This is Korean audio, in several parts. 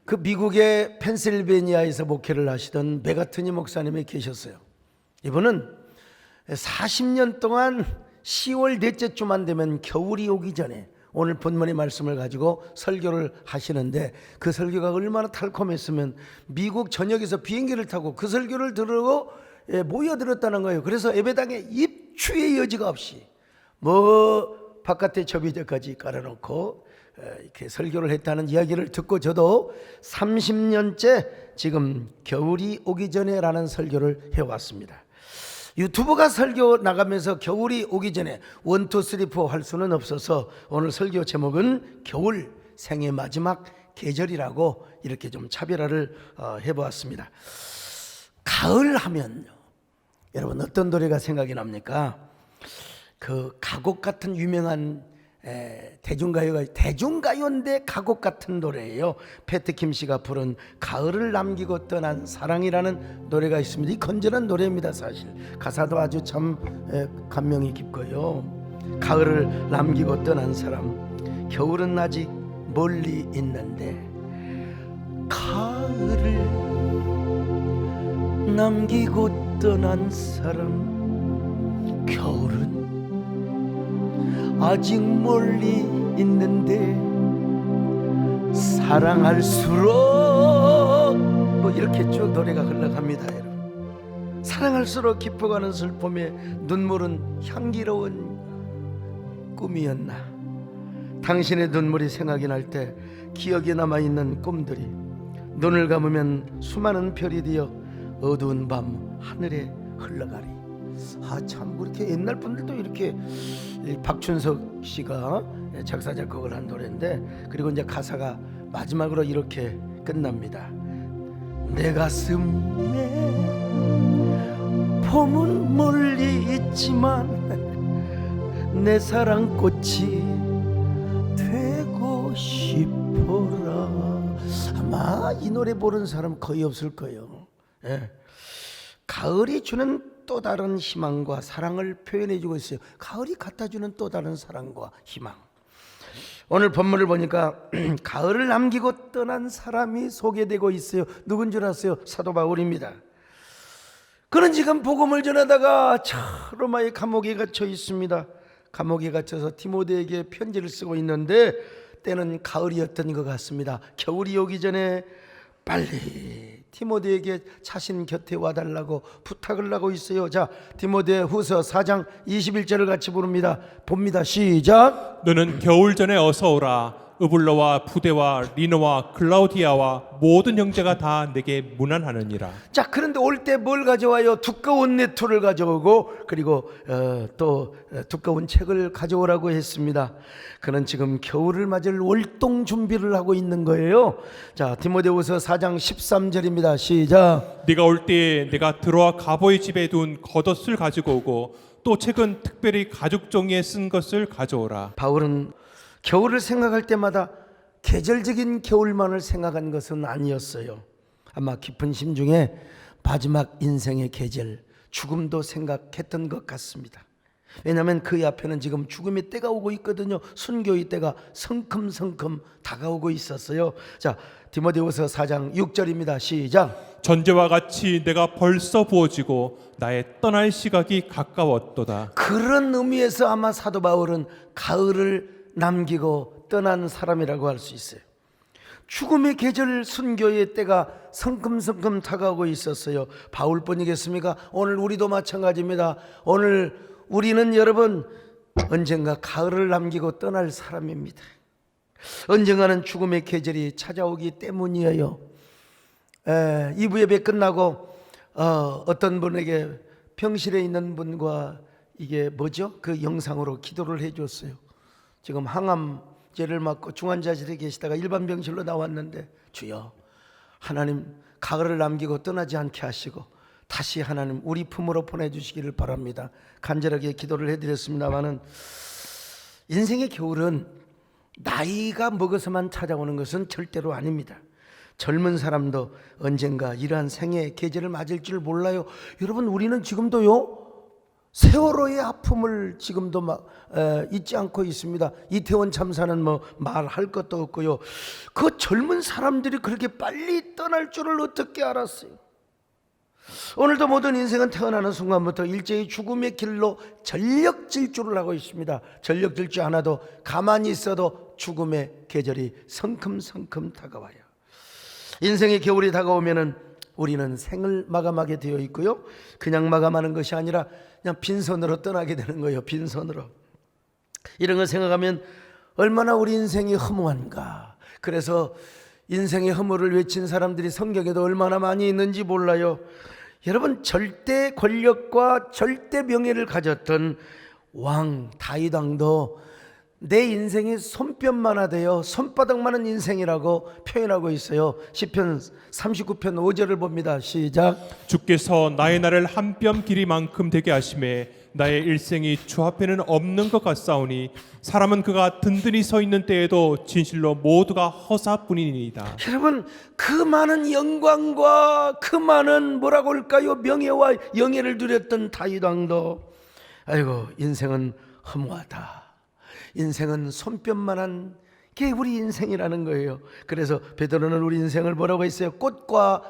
그 미국의 펜실베니아에서 목회를 하시던 메가트니 목사님이 계셨어요. 이분은 40년 동안 10월 넷째 주만 되면 겨울이 오기 전에 오늘 본문의 말씀을 가지고 설교를 하시는데, 그 설교가 얼마나 달콤했으면 미국 전역에서 비행기를 타고 그 설교를 들으고 모여들었다는 거예요. 그래서 예배당에 입추의 여지가 없이 바깥에 접이대까지 깔아놓고 이렇게 설교를 했다는 이야기를 듣고, 저도 30년째 지금 겨울이 오기 전에 라는 설교를 해왔습니다. 유튜브가 설교 나가면서 겨울이 오기 전에 1, 2, 3, 4 할 수는 없어서 오늘 설교 제목은 겨울, 생의 마지막 계절이라고 이렇게 좀 차별화를 해보았습니다. 가을 하면 여러분 어떤 노래가 생각이 납니까? 그 가곡 같은 유명한 대중가요인데 가곡 같은 노래예요. 패트킴 씨가 부른 가을을 남기고 떠난 사랑이라는 노래가 있습니다. 이 건전한 노래입니다. 사실 가사도 아주 참 감명이 깊고요. 가을을 남기고 떠난 사람, 겨울은 아직 멀리 있는데 가을을 남기고 떠난 사람, 겨울은 아직 멀리 있는데 사랑할수록 이렇게 쭉 노래가 흘러갑니다. 여러분, 사랑할수록 깊어가는 슬픔에 눈물은 향기로운 꿈이었나. 당신의 눈물이 생각이 날 때 기억에 남아있는 꿈들이 눈을 감으면 수많은 별이 되어 어두운 밤 하늘에 흘러가리. 참 그렇게 옛날 분들도 이렇게, 박춘석 씨가 작사 작곡을 한 노래인데, 그리고 이제 가사가 마지막으로 이렇게 끝납니다. 내 가슴에 봄은 멀리 있지만 내 사랑꽃이 되고 싶어라. 아마 이 노래 부르는 사람 거의 없을 거예요. 가을이 주는 또 다른 희망과 사랑을 표현해 주고 있어요. 가을이 갖다 주는 또 다른 사랑과 희망. 오늘 본문을 보니까 가을을 남기고 떠난 사람이 소개되고 있어요. 누군 줄 아세요? 사도 바울입니다. 그는 지금 복음을 전하다가 로마의 감옥에 갇혀 있습니다. 감옥에 갇혀서 디모데에게 편지를 쓰고 있는데 때는 가을이었던 것 같습니다. 겨울이 오기 전에 빨리 디모데에게 자신 곁에 와달라고 부탁을 하고 있어요. 자, 디모데 후서 4장 21절을 같이 봅니다. 시작. 너는 겨울 전에 어서 오라. 으블로와 부데와 리노와 클라우디아와 모든 형제가 다 내게 문안하느니라. 자, 그런데 올 때 뭘 가져와요? 두꺼운 네토를 가져오고, 그리고 또 두꺼운 책을 가져오라고 했습니다. 그는 지금 겨울을 맞을 월동 준비를 하고 있는 거예요. 자, 디모데후서 4장 13절입니다. 시작. 네가 올 때 내가 드로아 가보의 집에 둔 겉옷을 가지고 오고 또 책은 특별히 가죽 종이에 쓴 것을 가져오라. 바울은 겨울을 생각할 때마다 계절적인 겨울만을 생각한 것은 아니었어요. 아마 깊은 심중에 마지막 인생의 계절, 죽음도 생각했던 것 같습니다. 왜냐하면 그 앞에는 지금 죽음의 때가 오고 있거든요. 순교의 때가 성큼성큼 다가오고 있었어요. 자, 디모데후서 4장 6절입니다. 시작. 전제와 같이 내가 벌써 부어지고 나의 떠날 시각이 가까웠도다. 그런 의미에서 아마 사도 바울은 가을을 남기고 떠난 사람이라고 할 수 있어요. 죽음의 계절, 순교의 때가 성큼성큼 다가오고 있었어요. 바울뿐이겠습니까? 오늘 우리도 마찬가지입니다. 오늘 우리는 여러분 언젠가 가을을 남기고 떠날 사람입니다. 언젠가는 죽음의 계절이 찾아오기 때문이에요. 2부 예배 끝나고 어떤 분에게 병실에 있는 분과 이게 뭐죠? 그 영상으로 기도를 해줬어요. 지금 항암제를 맞고 중환자실에 계시다가 일반 병실로 나왔는데, 주여 하나님 가을을 남기고 떠나지 않게 하시고 다시 하나님 우리 품으로 보내주시기를 바랍니다. 간절하게 기도를 해드렸습니다마는, 인생의 겨울은 나이가 먹어서만 찾아오는 것은 절대로 아닙니다. 젊은 사람도 언젠가 이러한 생의 계절을 맞을 줄 몰라요. 여러분, 우리는 지금도요 세월호의 아픔을 지금도 잊지 않고 있습니다. 이태원 참사는 뭐 말할 것도 없고요. 그 젊은 사람들이 그렇게 빨리 떠날 줄을 어떻게 알았어요? 오늘도 모든 인생은 태어나는 순간부터 일제히 죽음의 길로 전력 질주를 하고 있습니다. 전력 질주 하나도 가만히 있어도 죽음의 계절이 성큼성큼 다가와요. 인생의 겨울이 다가오면은 우리는 생을 마감하게 되어 있고요. 그냥 마감하는 것이 아니라 그냥 빈손으로 떠나게 되는 거예요. 빈손으로. 이런 걸 생각하면 얼마나 우리 인생이 허무한가. 그래서 인생의 허물을 외친 사람들이 성경에도 얼마나 많이 있는지 몰라요. 여러분, 절대 권력과 절대 명예를 가졌던 왕 다윗 왕도 내 인생이 손뼉만 하되어 손바닥만한 인생이라고 표현하고 있어요. 시편 39편 5절을 봅니다. 시작. 주께서 나의 날을 한 뼘 길이만큼 되게 하심에 나의 일생이 주 앞에는 없는 것 같사오니 사람은 그가 든든히 서 있는 때에도 진실로 모두가 허사뿐이니이다. 여러분, 그 많은 영광과 그 많은 뭐라고 할까요? 명예와 영예를 누렸던 다윗 왕도 아이고, 인생은 허무하다. 인생은 손뼉만한 게 우리 인생이라는 거예요. 그래서 베드로는 우리 인생을 뭐라고 했어요? 꽃과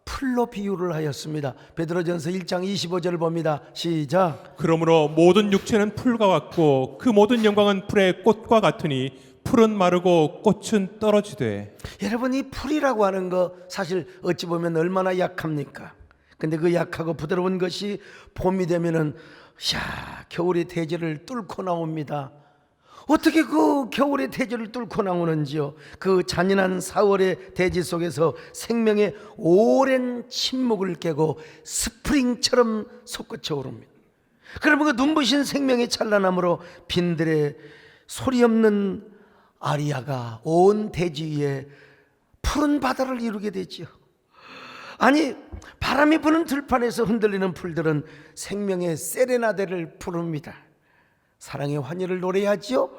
풀로 비유를 하였습니다. 베드로전서 1장 25절을 봅니다. 시작. 그러므로 모든 육체는 풀과 같고 그 모든 영광은 풀의 꽃과 같으니 풀은 마르고 꽃은 떨어지되. 여러분, 이 풀이라고 하는 거 사실 어찌 보면 얼마나 약합니까? 근데 그 약하고 부드러운 것이 봄이 되면은 겨울의 대지를 뚫고 나옵니다. 어떻게 그 겨울의 대지를 뚫고 나오는지요? 그 잔인한 4월의 대지 속에서 생명의 오랜 침묵을 깨고 스프링처럼 솟구쳐 오릅니다. 그러면 그 눈부신 생명의 찬란함으로 빈들의 소리 없는 아리아가 온 대지 위에 푸른 바다를 이루게 되지요. 아니, 바람이 부는 들판에서 흔들리는 풀들은 생명의 세레나데를 부릅니다. 사랑의 환희를 노래하지요.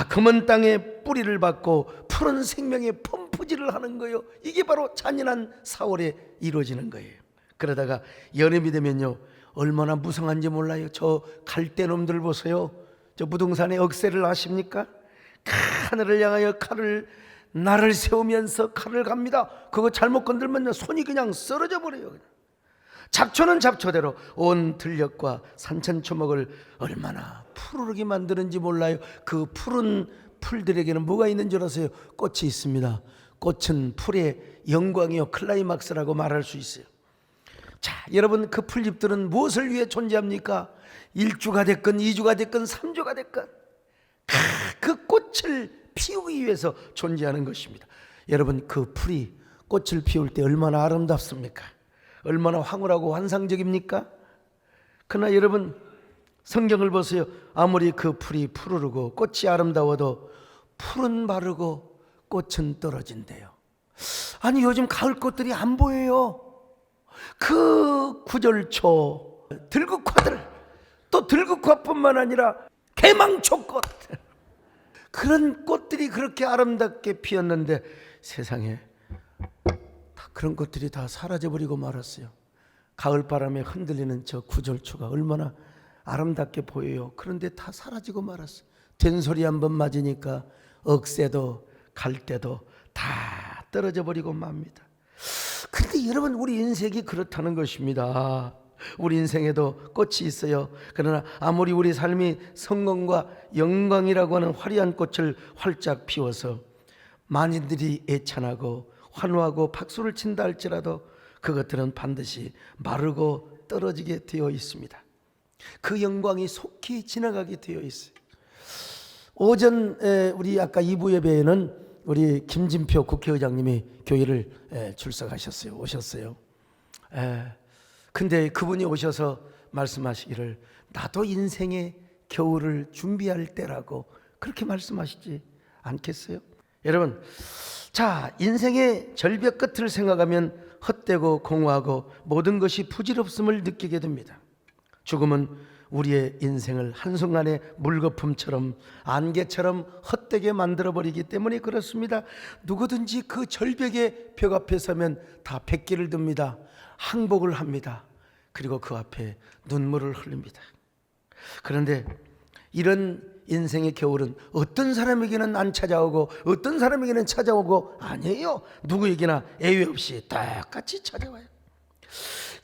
검은 땅에 뿌리를 받고 푸른 생명의 펌프질을 하는 거예요. 이게 바로 잔인한 4월에 이루어지는 거예요. 그러다가 여름이 되면요, 얼마나 무성한지 몰라요. 저 갈대놈들 보세요. 저 부동산의 억새를 아십니까? 하늘을 향하여 날을 세우면서 칼을 갑니다. 그거 잘못 건들면 손이 그냥 쓰러져 버려요. 잡초는 잡초대로 온 들녘과 산천초목을 얼마나 푸르르게 만드는지 몰라요. 그 푸른 풀들에게는 뭐가 있는 줄 아세요? 꽃이 있습니다. 꽃은 풀의 영광이요 클라이막스라고 말할 수 있어요. 자, 여러분, 그 풀잎들은 무엇을 위해 존재합니까? 1주가 됐건 2주가 됐건 3주가 됐건 그 꽃을 피우기 위해서 존재하는 것입니다. 여러분, 그 풀이 꽃을 피울 때 얼마나 아름답습니까? 얼마나 황홀하고 환상적입니까? 그러나 여러분, 성경을 보세요. 아무리 그 풀이 푸르르고 꽃이 아름다워도 풀은 마르고 꽃은 떨어진대요. 아니, 요즘 가을 꽃들이 안 보여요. 그 구절초, 들국화들, 또 들국화뿐만 아니라 개망초꽃, 그런 꽃들이 그렇게 아름답게 피었는데 세상에 그런 것들이 다 사라져버리고 말았어요. 가을바람에 흔들리는 저 구절초가 얼마나 아름답게 보여요. 그런데 다 사라지고 말았어요. 된소리 한번 맞으니까 억새도 갈대도 다 떨어져 버리고 맙니다. 그런데 여러분, 우리 인생이 그렇다는 것입니다. 우리 인생에도 꽃이 있어요. 그러나 아무리 우리 삶이 성공과 영광이라고 하는 화려한 꽃을 활짝 피워서 만인들이 애찬하고 환호하고 박수를 친다 할지라도 그것들은 반드시 마르고 떨어지게 되어 있습니다. 그 영광이 속히 지나가게 되어 있어요. 오전에 우리 아까 2부 예배에는 우리 김진표 국회의장님이 교회를 출석하셨어요. 오셨어요. 근데 그분이 오셔서 말씀하시기를 나도 인생의 겨울을 준비할 때라고 그렇게 말씀하시지 않겠어요? 여러분, 자, 인생의 절벽 끝을 생각하면 헛되고 공허하고 모든 것이 부질없음을 느끼게 됩니다. 죽음은 우리의 인생을 한순간에 물거품처럼 안개처럼 헛되게 만들어버리기 때문에 그렇습니다. 누구든지 그 절벽의 벽 앞에 서면 다 백기를 듭니다. 항복을 합니다. 그리고 그 앞에 눈물을 흘립니다. 그런데 이런 인생의 겨울은 어떤 사람에게는 안 찾아오고 어떤 사람에게는 찾아오고 아니에요. 누구에게나 예외 없이 똑같이 찾아와요.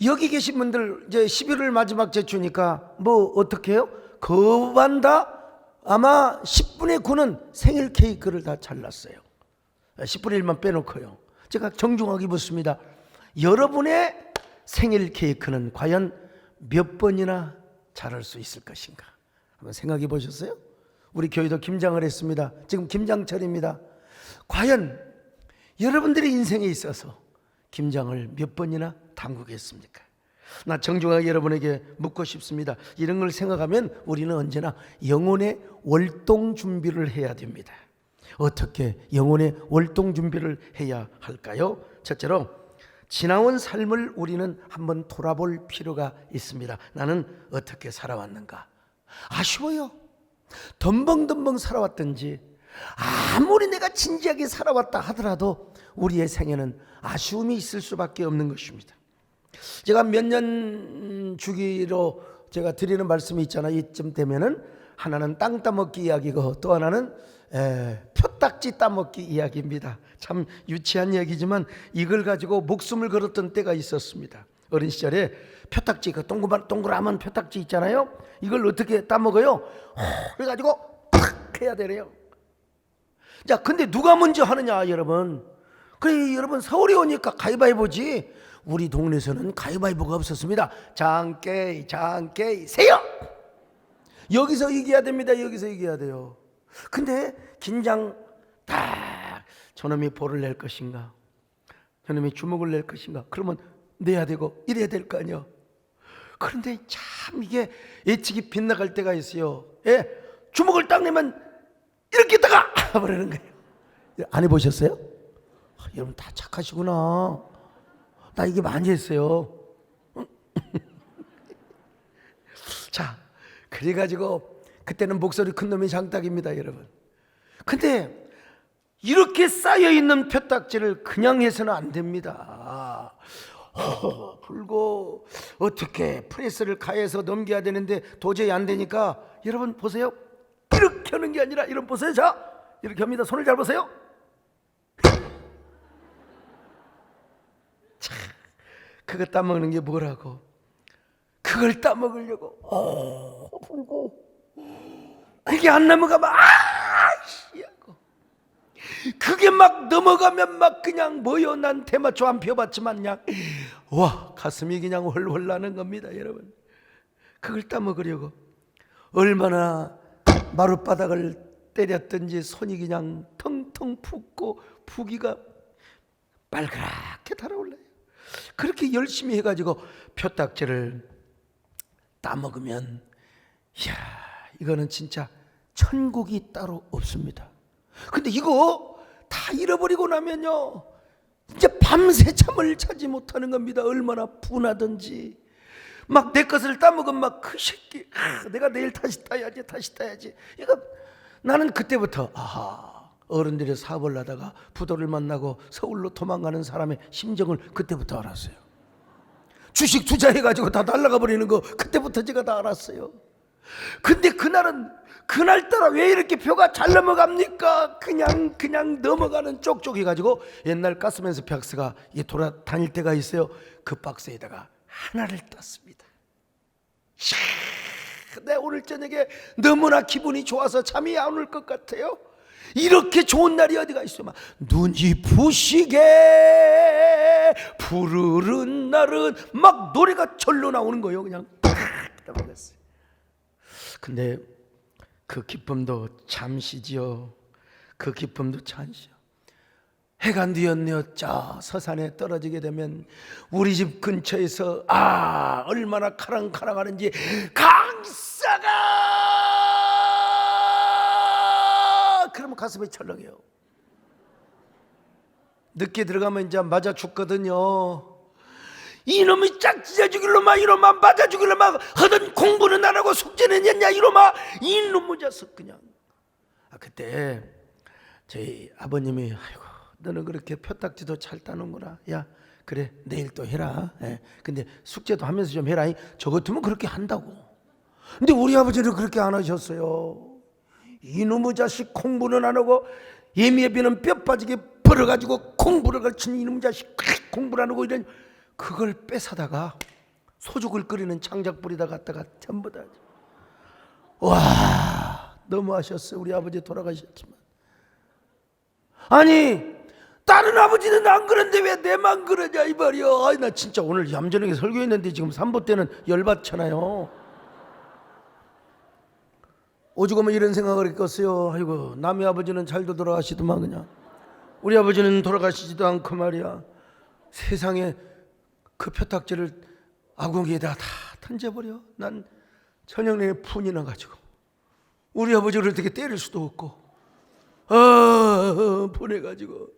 여기 계신 분들 이제 11월 마지막 주니까 뭐 어떻게 해요? 거반다 아마 10분의 9는 생일 케이크를 다 잘랐어요. 10분의 1만 빼놓고요. 제가 정중하게 묻습니다. 여러분의 생일 케이크는 과연 몇 번이나 자랄 수 있을 것인가? 한번 생각해 보셨어요? 우리 교회도 김장을 했습니다. 지금 김장철입니다. 과연 여러분들의 인생에 있어서 김장을 몇 번이나 담그겠습니까? 나 정중하게 여러분에게 묻고 싶습니다. 이런 걸 생각하면 우리는 언제나 영혼의 월동 준비를 해야 됩니다. 어떻게 영혼의 월동 준비를 해야 할까요? 첫째로 지나온 삶을 우리는 한번 돌아볼 필요가 있습니다. 나는 어떻게 살아왔는가? 아쉬워요. 덤벙덤벙 살아왔든지 아무리 내가 진지하게 살아왔다 하더라도 우리의 생애는 아쉬움이 있을 수밖에 없는 것입니다. 제가 몇 년 주기로 제가 드리는 말씀이 있잖아요. 이쯤 되면은 하나는 땅 따먹기 이야기고 또 하나는 표딱지 따먹기 이야기입니다. 참 유치한 얘기지만 이걸 가지고 목숨을 걸었던 때가 있었습니다. 어린 시절에 표딱지, 그 동그라만 표딱지 있잖아요. 이걸 어떻게 따먹어요? 그래가지고 탁 해야 되래요. 자, 근데 누가 먼저 하느냐, 여러분? 그래, 여러분 서울에 오니까 가위바위보지. 우리 동네에서는 가위바위보가 없었습니다. 장깨 세요. 여기서 이겨야 됩니다. 여기서 이겨야 돼요. 근데 긴장 딱 저놈이 볼을 낼 것인가, 저놈이 주먹을 낼 것인가, 그러면 내야 되고 이래야 될 거 아니야. 그런데 참 이게 예측이 빗나갈 때가 있어요. 예? 주먹을 딱 내면 이렇게 다가 버리는 거예요. 안 해보셨어요? 여러분 다 착하시구나. 나 이게 많이 했어요. 자, 그래가지고 그때는 목소리 큰 놈이 장딱입니다, 여러분. 근데 이렇게 쌓여있는 표딱지를 그냥 해서는 안 됩니다. 불고 어떻게 프레스를 가해서 넘겨야 되는데 도저히 안 되니까 여러분 보세요. 이렇게 하는 게 아니라 이런 보세요. 자, 이렇게 합니다. 손을 잘 보세요. 자, 그거 따먹는 게 뭐라고? 그걸 따먹으려고 불고 그게 안 넘어가면 하고 그게 막 넘어가면 막 그냥 뭐요? 난 대마초 안 펴봤지만 그냥 와, 가슴이 그냥 훨훨 나는 겁니다, 여러분. 그걸 따먹으려고 얼마나 마룻바닥을 때렸든지 손이 그냥 텅텅 붓고 부기가 빨갛게 달아올라요. 그렇게 열심히 해가지고 표딱지를 따먹으면 이야, 이거는 진짜 천국이 따로 없습니다. 근데 이거 다 잃어버리고 나면요, 이제 밤새 잠을 자지 못하는 겁니다. 얼마나 분하든지. 막 내 것을 따먹으면 막 그 새끼, 내가 내일 다시 따야지. 이거 나는 그때부터 어른들이 사업을 하다가 부도를 만나고 서울로 도망가는 사람의 심정을 그때부터 알았어요. 주식 투자해가지고 다 날아가 버리는 거 그때부터 제가 다 알았어요. 근데 그날따라 왜 이렇게 표가 잘 넘어갑니까? 그냥 넘어가는 쪽쪽해가지고 옛날 가스면서 박스가 돌아다닐 때가 있어요. 그 박스에다가 하나를 땄습니다. 내 오늘 저녁에 너무나 기분이 좋아서 잠이 안 올 것 같아요. 이렇게 좋은 날이 어디가 있어? 막 눈이 부시게 푸르른 날은 막 노래가 절로 나오는 거예요. 그냥 따먹었어요. 근데 그 기쁨도 잠시지요. 그 기쁨도 잠시요. 해가 뉘었네요. 저 서산에 떨어지게 되면 우리 집 근처에서 얼마나 카랑카랑하는지 강사가 그러면 가슴이 철렁해요. 늦게 들어가면 이제 맞아 죽거든요. 이놈이 짝지져 죽일로 막 이놈아 맞아 죽일로 막 하던 공부는 안 하고 숙제는 했냐 이놈아 이놈의 자식 그냥. 그때 저희 아버님이 아이고 너는 그렇게 표딱지도 잘 따는구나. 야 그래 내일 또 해라. 근데 숙제도 하면서 좀 해라. 저 같으면 그렇게 한다고. 근데 우리 아버지는 그렇게 안 하셨어요. 이놈의 자식 공부는 안 하고 예미예비는 뼈 빠지게 벌어가지고 공부를 가르치는 이놈의 자식 공부를 안 하고 이런 그걸 뺏어다가 소죽을 끓이는 장작불에다 갖다가 전부 다. 와, 너무하셨어요. 우리 아버지 돌아가셨지만. 아니 다른 아버지는 안 그런데 왜 내만 그러냐 이 말이야. 아이 나 진짜 오늘 얌전하게 설교했는데 지금 삼보 때는 열받잖아요. 오죽하면 이런 생각을 했겠어요. 아이고 남의 아버지는 잘도 돌아가시더만 그냥 우리 아버지는 돌아가시지도 않고 말이야. 세상에 그 표딱지를 아궁이에다 다 던져버려. 난 저녁 내내 푼이 나가지고 우리 아버지를 어떻게 때릴 수도 없고 보내가지고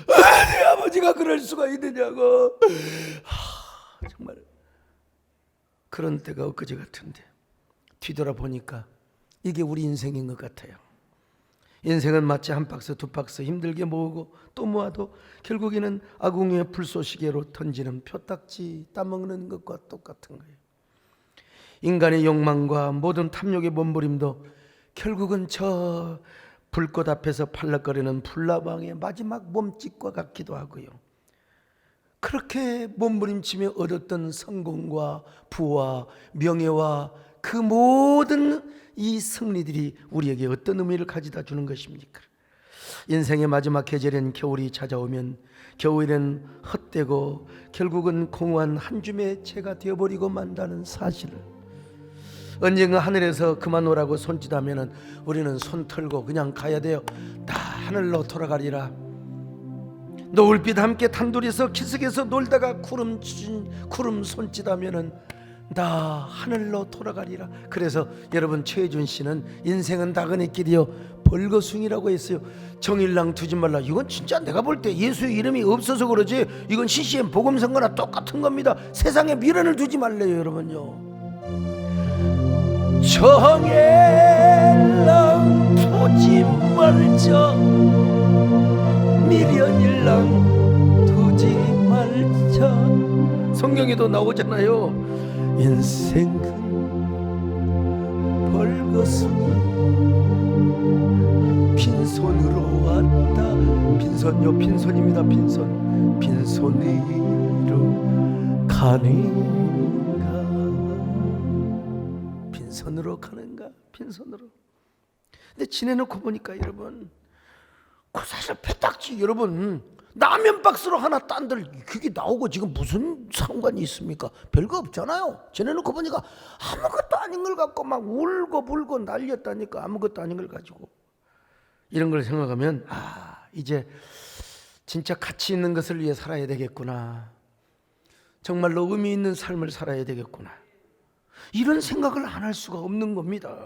내 아버지가 그럴 수가 있느냐고. 정말 그런 때가 엊그제 같은데 뒤돌아보니까 이게 우리 인생인 것 같아요. 인생은 마치 한 박스 두 박스 힘들게 모으고 또 모아도 결국에는 아궁이의 불쏘시개로 던지는 표딱지 따먹는 것과 똑같은 거예요. 인간의 욕망과 모든 탐욕의 몸부림도 결국은 저 불꽃 앞에서 팔락거리는 불나방의 마지막 몸짓과 같기도 하고요. 그렇게 몸부림치며 얻었던 성공과 부와 명예와 그 모든 이 승리들이 우리에게 어떤 의미를 가져다 주는 것입니까? 인생의 마지막 계절인 겨울이 찾아오면 겨울엔 헛되고 결국은 공허한 한 줌의 채가 되어버리고 만다는 사실을 언젠가 하늘에서 그만 오라고 손짓하면 우리는 손 털고 그냥 가야 돼요. 다 하늘로 돌아가리라. 노을빛 함께 단둘이서 기슭에서 놀다가 구름 손짓하면 다 하늘로 돌아가리라. 그래서 여러분 최혜준 씨는 인생은 나그네 길이요 벌거숭이라고 했어요. 정일랑 두지 말라. 이건 진짜 내가 볼 때 예수의 이름이 없어서 그러지 이건 CCM 복음성거나 똑같은 겁니다. 세상에 미련을 두지 말래요 여러분요. 정일랑 두지 말자 미련일랑 두지 말자. 성경에도 나오잖아요. 인생은 벌거숭이 빈손으로 왔다. 빈손요 빈손입니다. 빈손으로 가는가. 빈손으로 가는가. 빈손으로. 근데 지내놓고 보니까 여러분 그 사실 페딱지 여러분 라면 박스로 하나 딴들 그게 나오고 지금 무슨 상관이 있습니까? 별거 없잖아요. 지내놓고 보니까 아무것도 아닌 걸 갖고 막 울고 불고 난리였다니까. 아무것도 아닌 걸 가지고 이런 걸 생각하면 이제 진짜 가치 있는 것을 위해 살아야 되겠구나. 정말로 의미 있는 삶을 살아야 되겠구나. 이런 생각을 안 할 수가 없는 겁니다.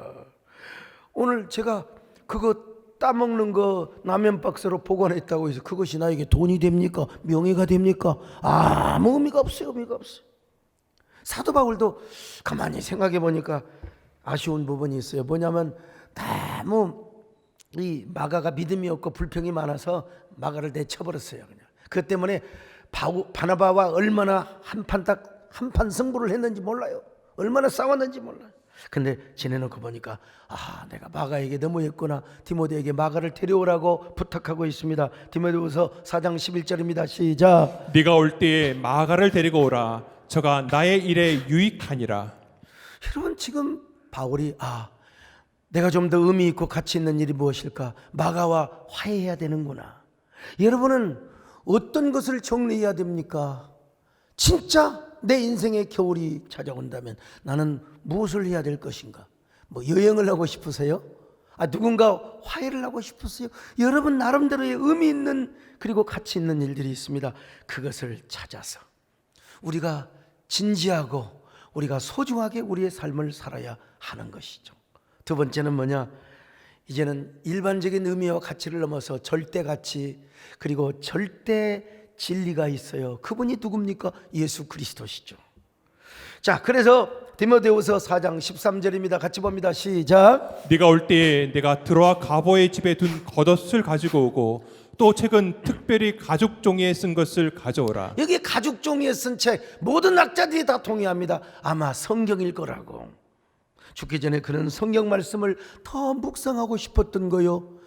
오늘 제가 그거 따먹는 거 라면 박스로 보관했다고 해서 그것이 나에게 돈이 됩니까? 명예가 됩니까? 아무 의미가 없어요. 의미가 없어요. 사도 바울도 가만히 생각해 보니까 아쉬운 부분이 있어요. 뭐냐면 너무 이 마가가 믿음이 없고 불평이 많아서 마가를 내쳐버렸어요. 그냥 그 때문에 바나바와 얼마나 한판 승부를 했는지 몰라요. 얼마나 싸웠는지 몰라요. 근데 지내놓고 보니까 내가 마가에게 너무했구나. 디모데에게 마가를 데려오라고 부탁하고 있습니다. 디모데후서 4장 11절입니다. 시작. 네가 올 때에 마가를 데리고 오라. 저가 나의 일에 유익하니라. 여러분 지금 바울이 내가 좀 더 의미 있고 가치 있는 일이 무엇일까? 마가와 화해해야 되는구나. 여러분은 어떤 것을 정리해야 됩니까? 진짜 내 인생의 겨울이 찾아온다면 나는 무엇을 해야 될 것인가? 뭐 여행을 하고 싶으세요? 누군가 화해를 하고 싶으세요? 여러분 나름대로의 의미 있는 그리고 가치 있는 일들이 있습니다. 그것을 찾아서 우리가 진지하고 우리가 소중하게 우리의 삶을 살아야 하는 것이죠. 두 번째는 뭐냐? 이제는 일반적인 의미와 가치를 넘어서 절대 가치 그리고 절대 진리가 있어요. 그분이 누굽니까? 예수 그리스도시죠. 자, 그래서 디모데후서 4장 13절입니다. 같이 봅니다. 시작. 네가 올 때에 내가 드로아 가보의 집에 둔 겉옷을 가지고 오고 또 책은 특별히 가죽 종이에 쓴 것을 가져오라. 여기 가죽 종이에 쓴 책 모든 학자들이 다 동의합니다. 아마 성경일 거라고. 죽기 전에 그는 성경 말씀을 더 묵상하고 싶었던 거요.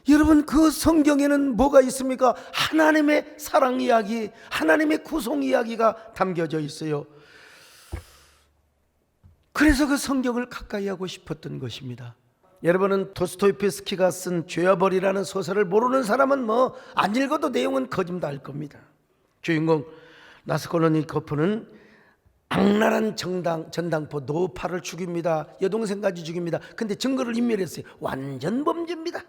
여러분, 그 성경에는 뭐가 있습니까? 하나님의 사랑 이야기, 하나님의 구속 이야기가 담겨져 있어요. 그래서 그 성경을 가까이 하고 싶었던 것입니다. 여러분은 도스토옙스키가 쓴 죄와 벌이라는 소설을 모르는 사람은 안 읽어도 내용은 거짓 다 알 겁니다. 주인공 라스콜로니코프는 악랄한 전당포 노파를 죽입니다. 여동생까지 죽입니다. 근데 증거를 인멸했어요. 완전 범죄입니다.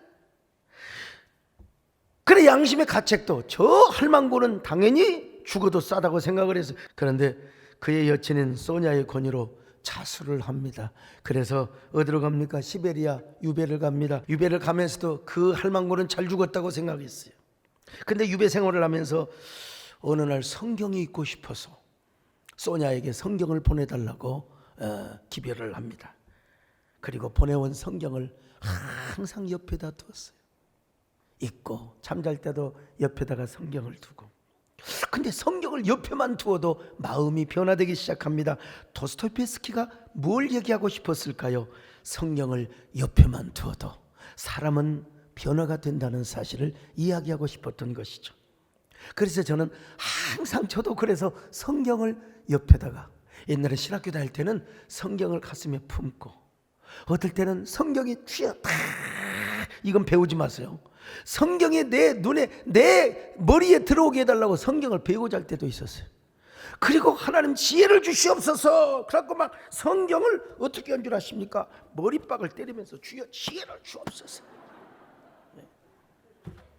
그래, 양심의 가책도 저 할망구는 당연히 죽어도 싸다고 생각을 했어요. 그런데 그의 여친인 소냐의 권유로 자수를 합니다. 그래서 어디로 갑니까? 시베리아 유배를 갑니다. 유배를 가면서도 그 할망구는 잘 죽었다고 생각했어요. 근데 유배 생활을 하면서 어느 날 성경이 읽고 싶어서 소냐에게 성경을 보내달라고 기별을 합니다. 그리고 보내온 성경을 항상 옆에다 두었어요. 읽고 잠잘 때도 옆에다가 성경을 두고. 근데 성경을 옆에만 두어도 마음이 변화되기 시작합니다. 도스토옙스키가 뭘 얘기하고 싶었을까요? 성경을 옆에만 두어도 사람은 변화가 된다는 사실을 이야기하고 싶었던 것이죠. 그래서 저는 항상, 저도 그래서 성경을 옆에다가, 옛날에 신학교 다닐 때는 성경을 가슴에 품고, 어떨 때는 성경이 쥐었다, 이건 배우지 마세요. 성경이 내 눈에, 내 머리에 들어오게 해달라고 성경을 배우고 잘 때도 있었어요. 그리고 하나님 지혜를 주시옵소서. 그래갖고 막 성경을 어떻게 한 줄 아십니까? 머리박을 때리면서 주여 지혜를 주옵소서.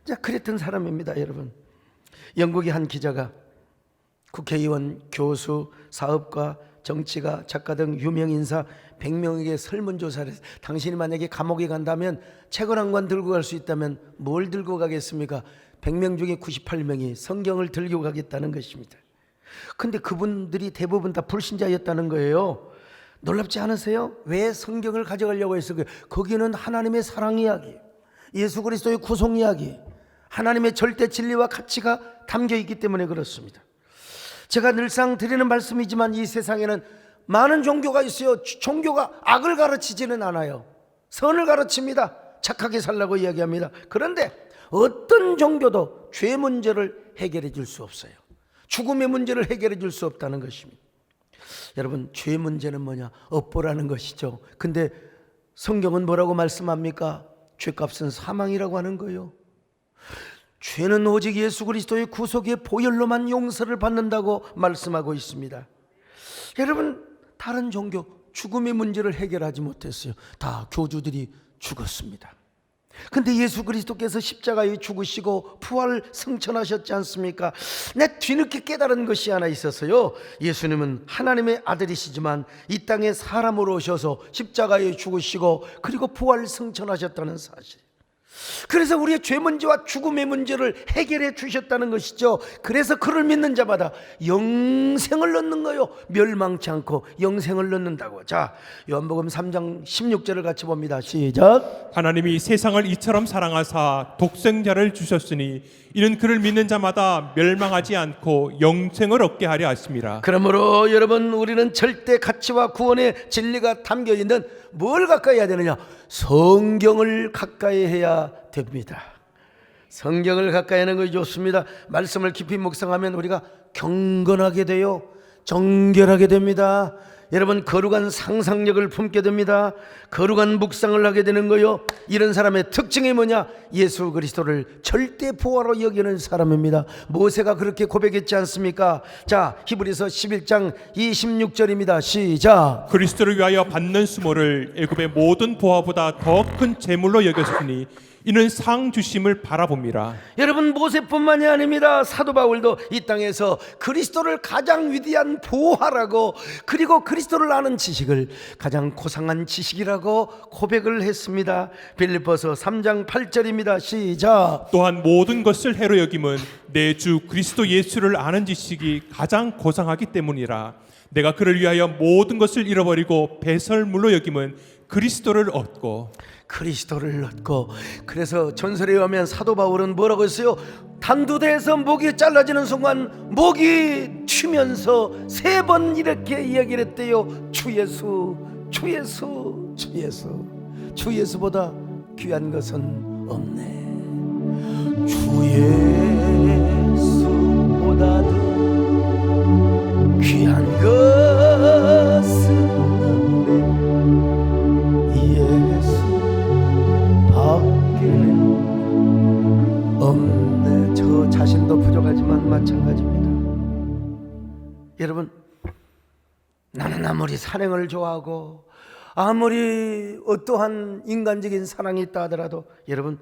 자, 그랬던 사람입니다, 여러분. 영국의 한 기자가 국회의원, 교수, 사업가, 정치가, 작가 등 유명 인사 100명에게 설문조사를 해서 당신이 만약에 감옥에 간다면 책을 한 권 들고 갈 수 있다면 뭘 들고 가겠습니까? 100명 중에 98명이 성경을 들고 가겠다는 것입니다. 근데 그분들이 대부분 다 불신자였다는 거예요. 놀랍지 않으세요? 왜 성경을 가져가려고 했어요? 거기는 하나님의 사랑 이야기, 예수 그리스도의 구속 이야기, 하나님의 절대 진리와 가치가 담겨 있기 때문에 그렇습니다. 제가 늘상 드리는 말씀이지만 이 세상에는 많은 종교가 있어요. 종교가 악을 가르치지는 않아요. 선을 가르칩니다. 착하게 살라고 이야기합니다. 그런데 어떤 종교도 죄 문제를 해결해 줄 수 없어요. 죽음의 문제를 해결해 줄 수 없다는 것입니다. 여러분, 죄 문제는 뭐냐? 업보라는 것이죠. 근데 성경은 뭐라고 말씀합니까? 죄값은 사망이라고 하는 거예요. 죄는 오직 예수 그리스도의 구속의 보혈로만 용서를 받는다고 말씀하고 있습니다. 여러분, 다른 종교 죽음의 문제를 해결하지 못했어요. 다 교주들이 죽었습니다. 근데 예수 그리스도께서 십자가에 죽으시고 부활 승천하셨지 않습니까? 내 뒤늦게 깨달은 것이 하나 있었어요. 예수님은 하나님의 아들이시지만 이 땅에 사람으로 오셔서 십자가에 죽으시고 그리고 부활 승천하셨다는 사실. 그래서 우리의 죄 문제와 죽음의 문제를 해결해 주셨다는 것이죠. 그래서 그를 믿는 자마다 영생을 얻는 거요. 멸망치 않고 영생을 얻는다고. 자, 요한복음 3장 16절을 같이 봅니다. 시작. 하나님이 세상을 이처럼 사랑하사 독생자를 주셨으니 이는 그를 믿는 자마다 멸망하지 않고 영생을 얻게 하려 하심이라. 그러므로 여러분, 우리는 절대 가치와 구원의 진리가 담겨 있는 뭘 가까이 해야 되느냐? 성경을 가까이 해야 됩니다. 성경을 가까이 하는 것이 좋습니다. 말씀을 깊이 묵상하면 우리가 경건하게 돼요. 정결하게 됩니다. 여러분, 거룩한 상상력을 품게 됩니다. 거룩한 묵상을 하게 되는 거요. 이런 사람의 특징이 뭐냐? 예수 그리스도를 절대 부하로 여기는 사람입니다. 모세가 그렇게 고백했지 않습니까? 자, 히브리서 11장 26절입니다. 시작. 그리스도를 위하여 받는 수모를 애굽의 모든 보화보다 더 큰 재물로 여겼으니 이는 상 주심을 바라봅니다. 여러분, 모세뿐만이 아닙니다. 사도 바울도 이 땅에서 그리스도를 가장 위대한 보화라고, 그리고 그리스도를 아는 지식을 가장 고상한 지식이라고 고백을 했습니다. 빌립보서 3장 8절입니다. 시작. 또한 모든 것을 해로 여김은 내 주 그리스도 예수를 아는 지식이 가장 고상하기 때문이라. 내가 그를 위하여 모든 것을 잃어버리고 배설물로 여김은 그리스도를 얻고. 그리스도를 얻고. 그래서 전설에 의하면 사도 바울은 뭐라고 했어요? 단두대에서 목이 잘라지는 순간 목이 튀면서 3번 이렇게 이야기를 했대요. 주 예수, 주 예수, 주 예수, 주 예수보다 귀한 것은 없네. 주 예수보다도 귀한 것은 없네. 예수 밖에는 없네. 저 자신도 부족하지만 마찬가지입니다. 여러분, 나는 아무리 산행을 좋아하고 아무리 어떠한 인간적인 사랑이 있다 하더라도, 여러분,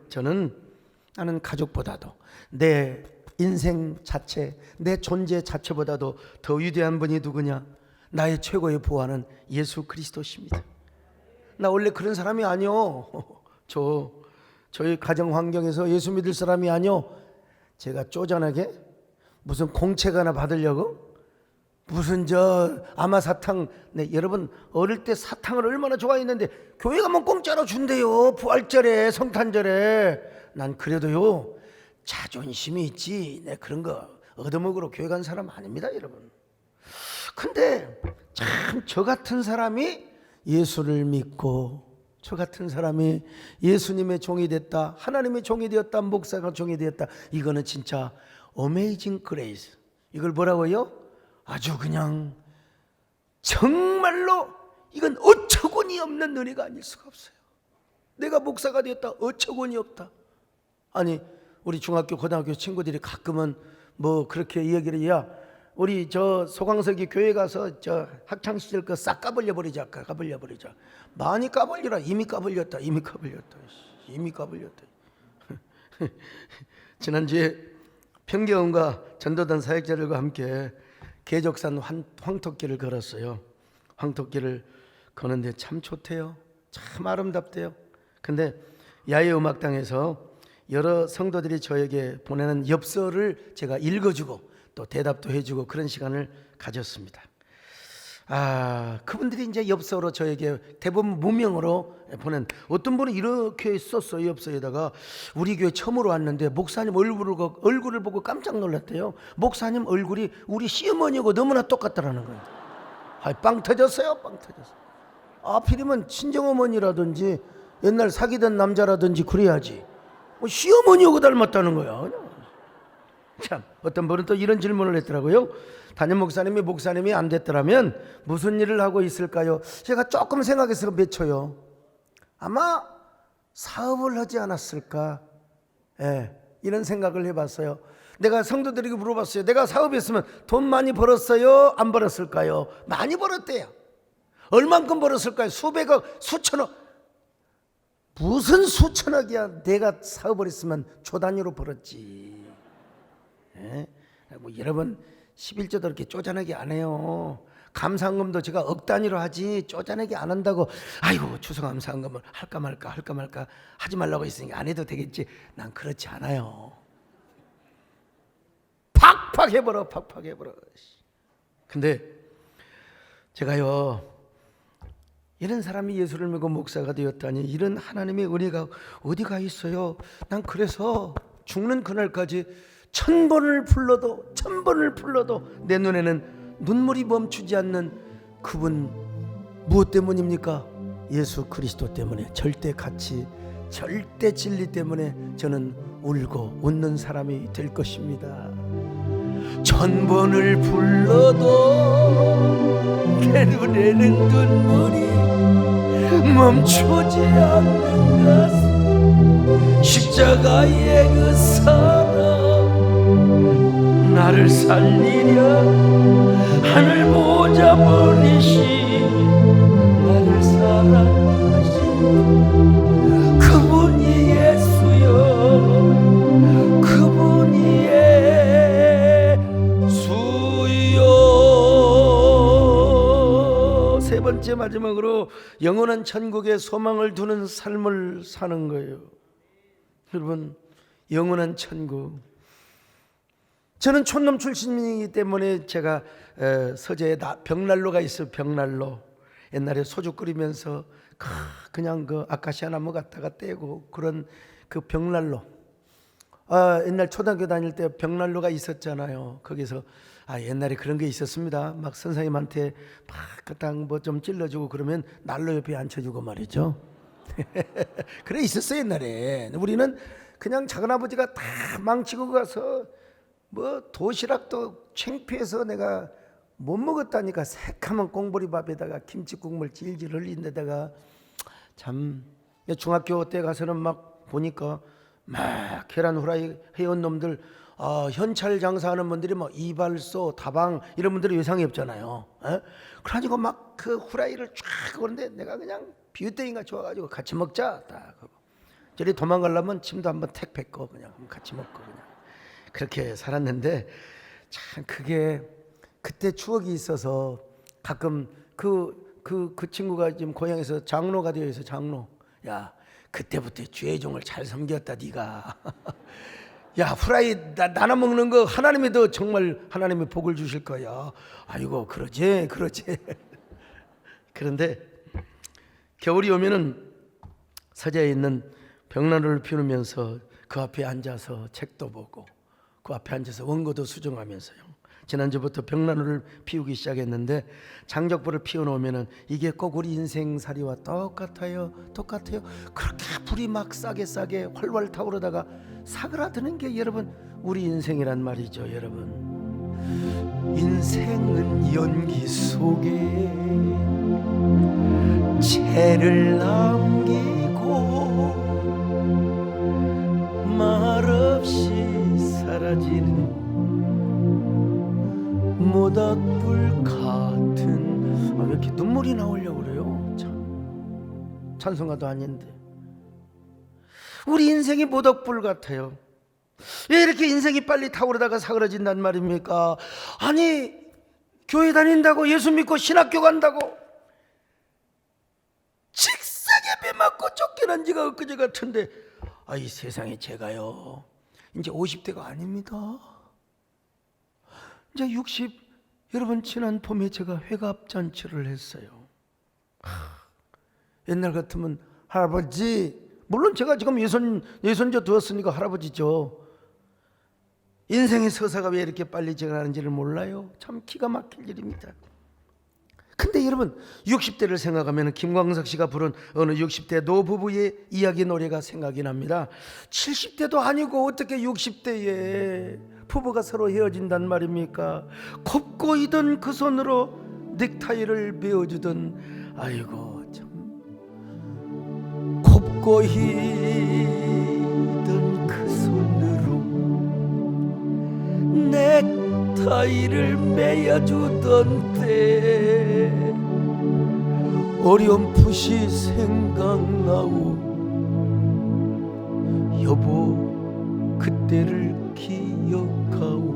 나는 가족보다도 내 인생 자체, 내 존재 자체보다도 더 위대한 분이 누구냐? 나의 최고의 보아는 예수 그리스도십니다. 나 원래 그런 사람이 아니요. 저희 가정 환경에서 예수 믿을 사람이 아니요. 제가 쪼잔하게 무슨 공책 하나 받으려고 무슨 아마사탕, 네, 여러분 어릴 때 사탕을 얼마나 좋아했는데 교회 가면 공짜로 준대요. 부활절에, 성탄절에. 난 그래도요 자존심이 있지, 네, 그런 거 얻어먹으러 교회 간 사람 아닙니다, 여러분. 근데 참 저 같은 사람이 예수를 믿고, 저 같은 사람이 예수님의 종이 됐다, 하나님의 종이 되었다, 목사가 종이 되었다, 이거는 진짜 어메이징 그레이스. 이걸 뭐라고요? 아주 그냥 정말로 이건 어처구니 없는 은혜가 아닐 수가 없어요. 내가 목사가 되었다, 어처구니 없다. 아니, 우리 중학교 고등학교 친구들이 가끔은 뭐 그렇게 이야기를, 야 우리 저 소강석이 교회 가서 저 학창 시절 거 싹 까불려 버리자. 많이 까불려라. 이미 까불렸다. 지난주에 평경원과 전도단 사역자들과 함께 계적산 황토길을 걸었어요. 황토길을 거는데 참 좋대요. 참 아름답대요. 근데 야외음악당에서 여러 성도들이 저에게 보내는 엽서를 제가 읽어주고 또 대답도 해주고 그런 시간을 가졌습니다. 그분들이 이제 엽서로 저에게 대부분 무명으로 보낸, 어떤 분은 이렇게 썼어요. 엽서에다가 우리 교회 처음으로 왔는데 목사님 얼굴을 보고 깜짝 놀랐대요. 목사님 얼굴이 우리 시어머니하고 너무나 똑같다라는 거예요. 빵 터졌어요. 하필이면 친정어머니라든지 옛날 사귀던 남자라든지 그래야지 시어머니하고 닮았다는 거야. 참, 어떤 분은 또 이런 질문을 했더라고요. 담임 목사님이 안 됐더라면 무슨 일을 하고 있을까요? 제가 조금 생각해서 몇 초요. 아마 사업을 하지 않았을까? 이런 생각을 해봤어요. 내가 성도들에게 물어봤어요. 내가 사업했으면 돈 많이 벌었어요? 안 벌었을까요? 많이 벌었대요. 얼만큼 벌었을까요? 수백억, 수천억. 무슨 수천억이야. 내가 사업을 했으면 조 단위로 벌었지. 뭐 여러분 11조도 그렇게 쪼잔하게 안 해요. 감사헌금도 제가 억 단위로 하지 쪼잔하게 안 한다고, 아이고 추수감사헌금을 할까 말까 하지 말라고 했으니까 안 해도 되겠지. 난 그렇지 않아요. 팍팍 해버려. 근데 제가요, 이런 사람이 예수를 믿고 목사가 되었다니, 이런 하나님의 은혜가 어디가 있어요? 난 그래서 죽는 그날까지 1000번을 불러도 내 눈에는 눈물이 멈추지 않는 그분, 무엇 때문입니까? 예수 그리스도 때문에. 절대 가치, 절대 진리 때문에 저는 울고 웃는 사람이 될 것입니다. 1000번을 불러도 내 눈에는 눈물이 멈추지 않는 것은 십자가의 그 사랑, 나를 살리려 하늘 보좌 버리시 나를 사랑하신 그분이 예수여, 그분이 예수여. 세 번째, 마지막으로 영원한 천국에 소망을 두는 삶을 사는 거예요. 여러분, 영원한 천국. 저는 촌놈 출신이기 때문에 제가 서재에 벽난로가 있어요. 벽난로. 옛날에 소주 끓이면서 그냥 그 아카시아 나무 갖다가 떼고 그런 그 벽난로. 옛날 초등학교 다닐 때 벽난로가 있었잖아요. 거기서 옛날에 그런 게 있었습니다. 막 선생님한테 막 그땅 뭐 좀 찔러주고 그러면 난로 옆에 앉혀주고 말이죠. 그래 있었어요 옛날에. 우리는 그냥 작은아버지가 다 망치고 가서 뭐 도시락도 창피해서 내가 못 먹었다니까 새카만 꽁보리밥에다가 김치국물 질질 흘린 데다가 참 중학교 때 가서는 막 보니까 막 계란 후라이 해온 놈들 현찰 장사하는 분들이 뭐 이발소 다방 이런 분들이 외상이 없잖아요. 그래가지고 막 그 후라이를 쫙 그러는데 내가 그냥 비유땡이가 좋아가지고 같이 먹자 딱 하고 저리 도망가려면 침도 한번 택 뱉고 그냥 같이 먹고 그냥 그렇게 살았는데 참 그게 그때 추억이 있어서 가끔 그 친구가 지금 고향에서 장로가 되어 있어. 장로. 야 그때부터 주의 종을 잘 섬겼다 네가. 야 후라이 나눠 먹는 거 하나님이 더 정말 하나님이 복을 주실 거야. 아이고 그러지. 그런데 겨울이 오면은 서재에 있는 벽난로를 피우면서 그 앞에 앉아서 책도 보고 그 앞에 앉아서 원고도 수정하면서요. 지난주부터 벽난로를 피우기 시작했는데 장작불을 피워놓으면은 이게 꼭 우리 인생살이와 똑같아요. 그렇게 불이 막 싸게 활활 타오르다가 사그라드는 게 여러분 우리 인생이란 말이죠. 여러분 인생은 연기 속에 채를 남기고 말없이 사라지는 모닥불 같은 왜 이렇게 눈물이 나오려고 그래요? 참 찬송가도 아닌데 우리 인생이 모닥불 같아요. 왜 이렇게 인생이 빨리 타오르다가 사그러진단 말입니까? 아니 교회 다닌다고 예수 믿고 신학교 간다고 직상에 배 맞고 쫓겨난 지가 엊그제 같은데 이 세상에 제가요 이제 50대가 아닙니다. 이제 60 여러분 지난 봄에 제가 회갑잔치를 했어요. 옛날 같으면 할아버지 물론 제가 지금 예손자 두었으니까 할아버지죠. 인생의 서사가 왜 이렇게 빨리 지나가는지를 몰라요. 참 기가 막힐 일입니다. 근데 여러분 60대를 생각하면 김광석 씨가 부른 어느 60대 노부부의 이야기 노래가 생각이 납니다. 70대도 아니고 어떻게 60대에 부부가 서로 헤어진단 말입니까? 곱고 이던 그 손으로 넥타이를 메어주던 아이고 참 곱고 이던 그 손으로 넥타이를 메어주던 때 어렴풋이 생각나오 여보 그때를 기억하오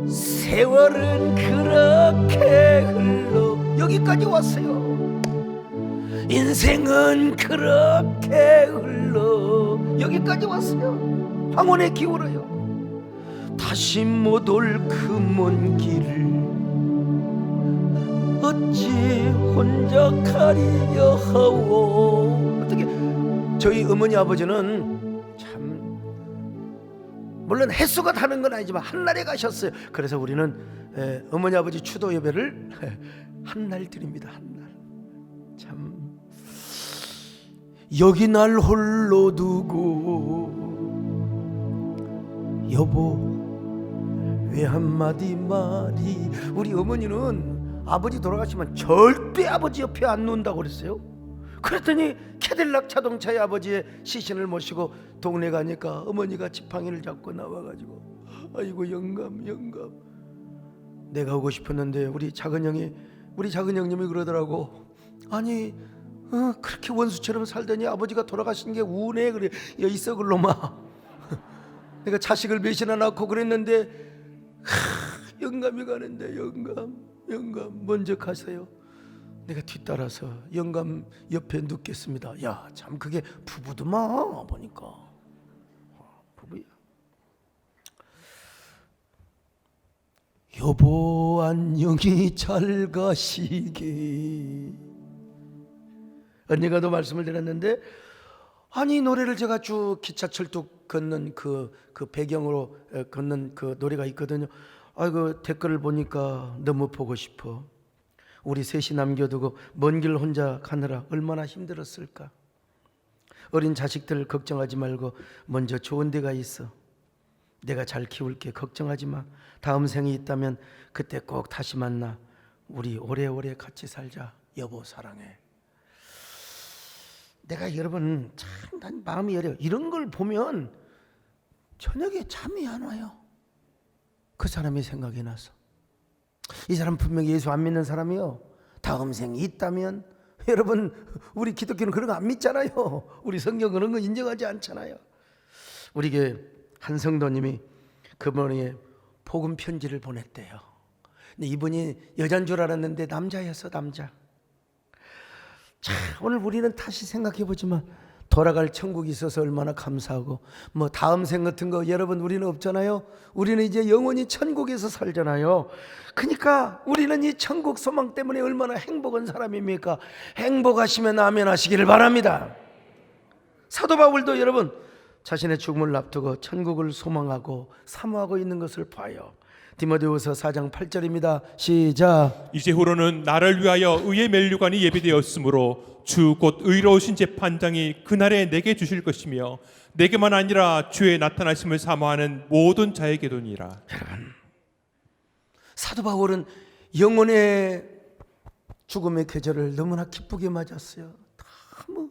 세월은 그렇게 흘러 여기까지 왔어요. 인생은 그렇게 흘러 여기까지 왔어요. 황혼에 기울어요. 다시 못 올 그 먼 길을 어찌 혼자 가리려 하오. 어떻게 저희 어머니 아버지는 참 물론 횟수가 다는 건 아니지만 한날에 가셨어요. 그래서 우리는 어머니 아버지 추도 예배를 한날 드립니다. 한날. 참 여기 날 홀로 두고 여보 왜 한마디 말이. 우리 어머니는 아버지 돌아가시면 절대 아버지 옆에 안 누운다고 그랬어요. 그랬더니 캐딜락 자동차의 아버지의 시신을 모시고 동네 가니까 어머니가 지팡이를 잡고 나와가지고 아이고 영감 내가 오고 싶었는데 우리 작은 형님이 그러더라고. 아니 그렇게 원수처럼 살더니 아버지가 돌아가신 게 우네. 그래 야 이 썩을 놈아 내가 자식을 몇이나 낳고 그랬는데 영감이 가는데 영감 먼저 가세요. 내가 뒤따라서 영감 옆에 눕겠습니다. 야 참 그게 부부더만 보니까 부부야. 여보 안녕히 잘 가시게. 언니가도 말씀을 드렸는데 아니 노래를 제가 쭉 기차 철도 걷는 그 배경으로 걷는 그 노래가 있거든요. 아이고 댓글을 보니까 너무 보고 싶어. 우리 셋이 남겨두고 먼 길 혼자 가느라 얼마나 힘들었을까. 어린 자식들 걱정하지 말고 먼저 좋은 데가 있어. 내가 잘 키울게. 걱정하지 마. 다음 생이 있다면 그때 꼭 다시 만나. 우리 오래오래 같이 살자. 여보 사랑해. 내가 여러분 참 난 마음이 여려요. 이런 걸 보면 저녁에 잠이 안 와요. 그 사람이 생각이 나서. 이 사람 분명히 예수 안 믿는 사람이요. 다음 생이 있다면 여러분 우리 기독교는 그런 거 안 믿잖아요. 우리 성경 그런 거 인정하지 않잖아요. 우리에게 한 성도님이 그분에게 복음 편지를 보냈대요. 근데 이분이 여잔 줄 알았는데 남자였어. 남자. 자, 오늘 우리는 다시 생각해 보지만 돌아갈 천국이 있어서 얼마나 감사하고 뭐 다음 생 같은 거 여러분 우리는 없잖아요. 우리는 이제 영원히 천국에서 살잖아요. 그러니까 우리는 이 천국 소망 때문에 얼마나 행복한 사람입니까? 행복하시면 아멘 하시기를 바랍니다. 사도 바울도 여러분 자신의 죽음을 앞두고 천국을 소망하고 사모하고 있는 것을 봐요. 디모데후서 4장 8절입니다. 시작. 이제후로는 나를 위하여 의의 면류관이 예비되었으므로 주 곧 의로우신 재판장이 그날에 내게 주실 것이며 내게만 아니라 주의 나타나심을 사모하는 모든 자에게도니라. 여러분 사도 바울은 영혼의 죽음의 계절을 너무나 기쁘게 맞았어요. 너무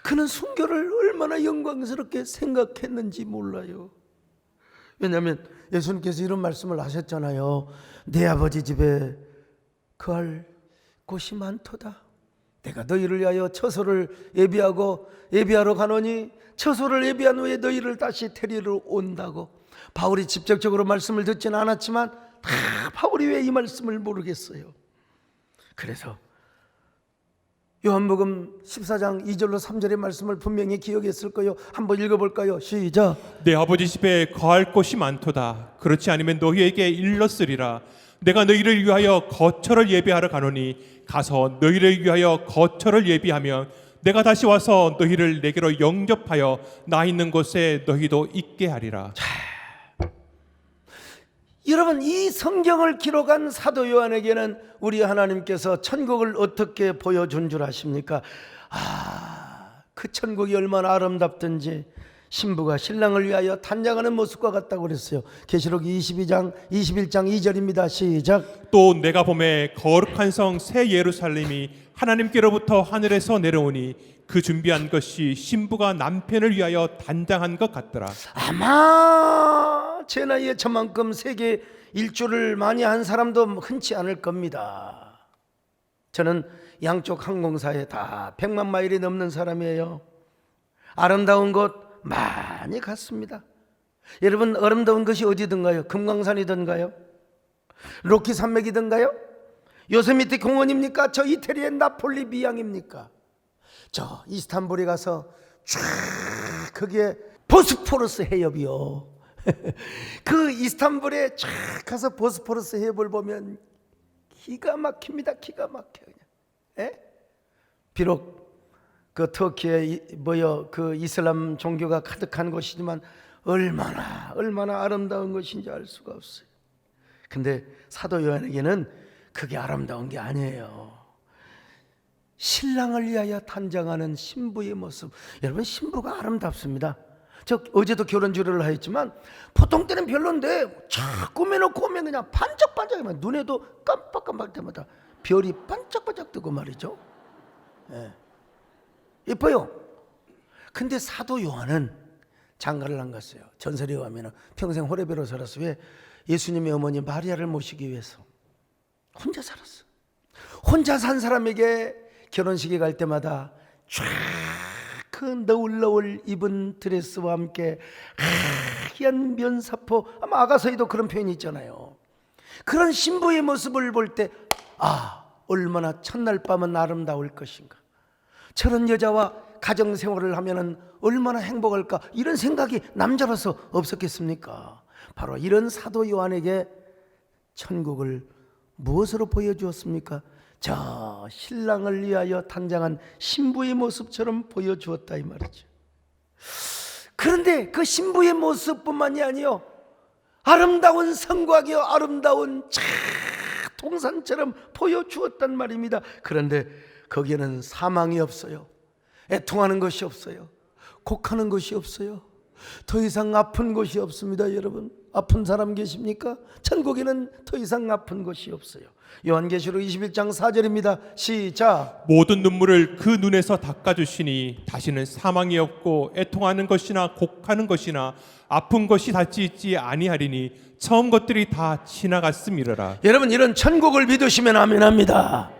그는 순교를 얼마나 영광스럽게 생각했는지 몰라요. 왜냐하면 예수님께서 이런 말씀을 하셨잖아요. 내 아버지 집에 거할 곳이 많도다. 내가 너희를 위하여 처소를 예비하러 가노니 처소를 예비한 후에 너희를 다시 데리러 온다고. 바울이 직접적으로 말씀을 듣지는 않았지만 바울이 왜 이 말씀을 모르겠어요. 그래서 요한복음 14장 2절로 3절의 말씀을 분명히 기억했을 거예요. 한번 읽어볼까요? 시작. 내 아버지 집에 거할 곳이 많도다. 그렇지 않으면 너희에게 일렀으리라. 내가 너희를 위하여 거처를 예비하러 가노니 가서 너희를 위하여 거처를 예비하면 내가 다시 와서 너희를 내게로 영접하여 나 있는 곳에 너희도 있게 하리라. 여러분 이 성경을 기록한 사도 요한에게는 우리 하나님께서 천국을 어떻게 보여준 줄 아십니까? 그 천국이 얼마나 아름답든지 신부가 신랑을 위하여 단장하는 모습과 같다고 그랬어요. 계시록 21장 2절입니다. 시작. 또 내가 보매 거룩한 성 새 예루살렘이 하나님께로부터 하늘에서 내려오니 그 준비한 것이 신부가 남편을 위하여 단장한 것 같더라. 아마 제 나이에 저만큼 세계 일주를 많이 한 사람도 흔치 않을 겁니다. 저는 양쪽 항공사에 다 100만 마일이 넘는 사람이에요. 아름다운 곳 많이 갔습니다. 여러분 아름다운 것이 어디든가요? 금강산이든가요? 로키 산맥이든가요? 요세미티 공원입니까? 저 이태리의 나폴리 미양입니까? 저 이스탄불에 가서 쫙 거기에 보스포러스 해협이요. 그 이스탄불에 쫙 가서 보스포러스 해협을 보면 기가 막힙니다. 기가 막혀요. 예? 비록 그 터키에 그 이슬람 종교가 가득한 곳이지만 얼마나 아름다운 것인지 알 수가 없어요. 근데 사도 요한에게는 그게 아름다운 게 아니에요. 신랑을 위하여 단장하는 신부의 모습. 여러분 신부가 아름답습니다. 저 어제도 결혼 주례를 하였지만 보통 때는 별론데 쫙 꾸며놓고 오면 그냥 반짝반짝이면 눈에도 깜빡깜빡 때마다 별이 반짝반짝 뜨고 말이죠. 예. 예뻐요. 근데 사도 요한은 장가를 안 갔어요. 전설에 의하면 평생 호레비로 살았어요. 왜? 예수님의 어머니 마리아를 모시기 위해서 혼자 살았어. 혼자 산 사람에게 결혼식에 갈 때마다 쫙 그 너울너울 입은 드레스와 함께 하얀 면사포, 아마 아가서에도 그런 표현이 있잖아요. 그런 신부의 모습을 볼 때 얼마나 첫날 밤은 아름다울 것인가, 저런 여자와 가정생활을 하면 얼마나 행복할까, 이런 생각이 남자로서 없었겠습니까? 바로 이런 사도 요한에게 천국을 무엇으로 보여주었습니까? 저 신랑을 위하여 단장한 신부의 모습처럼 보여주었다 이 말이죠. 그런데 그 신부의 모습뿐만이 아니요, 아름다운 성곽이요, 아름다운 동산처럼 보여주었단 말입니다. 그런데 거기에는 사망이 없어요. 애통하는 것이 없어요. 곡하는 것이 없어요. 더 이상 아픈 것이 없습니다. 여러분, 아픈 사람 계십니까? 천국에는 더 이상 아픈 것이 없어요. 요한계시록 21장 4절입니다. 시작. 모든 눈물을 그 눈에서 닦아주시니 다시는 사망이 없고 애통하는 것이나 곡하는 것이나 아픈 것이 닿지 있지 아니하리니 처음 것들이 다 지나갔음이러라. 여러분, 이런 천국을 믿으시면 아멘합니다.